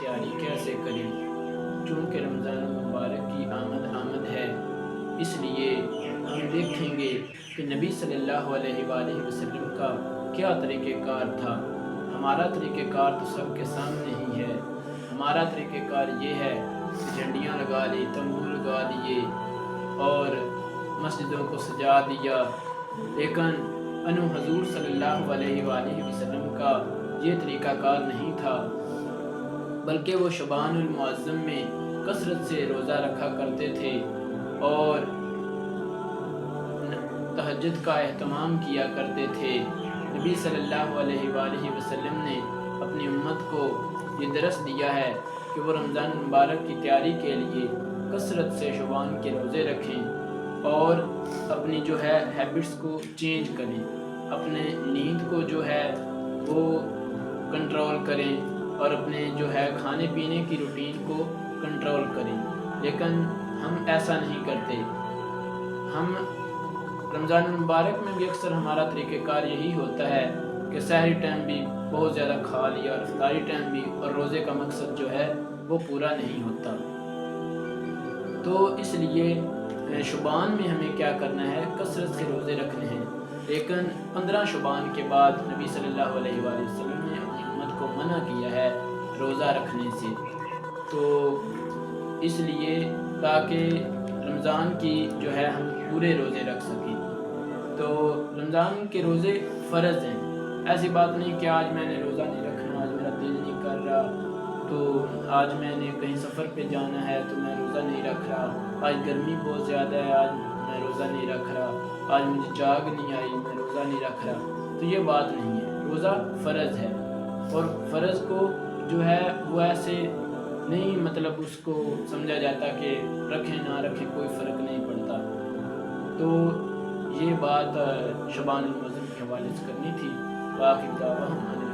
تیاری کیسے کریں؟ چونکہ رمضان المبارک کی آمد ہے، اس لیے ہم دیکھیں گے کہ نبی صلی اللہ علیہ وآلہ وسلم کا کیا طریقہ کار تھا۔ ہمارا طریقہ کار تو سب کے سامنے ہی ہے۔ ہمارا طریقہ کار یہ ہے کہ جھنڈیاں لگا لی، تمبو لگا لیے اور مسجدوں کو سجا دیا، لیکن حضور صلی اللہ علیہ وآلہ وسلم کا یہ طریقہ کار نہیں تھا، بلکہ وہ شعبان المعظم میں کثرت سے روزہ رکھا کرتے تھے اور تہجد کا اہتمام کیا کرتے تھے۔ نبی صلی اللہ علیہ وآلہ وسلم نے اپنی امت کو یہ درس دیا ہے کہ وہ رمضان مبارک کی تیاری کے لیے کثرت سے شعبان کے روزے رکھیں اور اپنی جو ہے ہیبٹس کو چینج کریں، اپنے نیند کو جو ہے وہ کنٹرول کریں اور اپنے جو ہے کھانے پینے کی روٹین کو کنٹرول کریں۔ لیکن ہم ایسا نہیں کرتے۔ ہم رمضان المبارک میں بھی اکثر ہمارا طریقہ کار یہی ہوتا ہے کہ سحری ٹائم بھی بہت زیادہ کھا لیا اور افطاری ٹائم بھی، اور روزے کا مقصد جو ہے وہ پورا نہیں ہوتا۔ تو اس لیے شعبان میں ہمیں کیا کرنا ہے؟ کثرت سے روزے رکھنے ہیں، لیکن 15 شعبان کے بعد نبی صلی اللہ علیہ وآلہ وسلم نے اپنی امت کو منع کیا ہے روزہ رکھنے سے۔ تو اس لیے تاکہ رمضان کی جو ہے ہم پورے روزے رکھ سکیں۔ تو رمضان کے روزے فرض ہیں، ایسی بات نہیں کہ آج میں نے روزہ نہیں رکھنا، آج میرا دل نہیں کر رہا، تو آج میں نے کہیں سفر پہ جانا ہے تو میں روزہ نہیں رکھ رہا، آج گرمی بہت زیادہ ہے آج میں روزہ نہیں رکھ رہا، آج مجھے جاگ نہیں آئی میں روزہ نہیں رکھ رہا۔ تو یہ بات نہیں ہے، روزہ فرض ہے، اور فرض کو جو ہے وہ ایسے نہیں مطلب اس کو سمجھا جاتا کہ رکھیں نہ رکھیں کوئی فرق نہیں پڑتا۔ تو یہ بات شعبان المعظم کے حوالے سے کرنی تھی۔ باقی دعویٰ ہمارے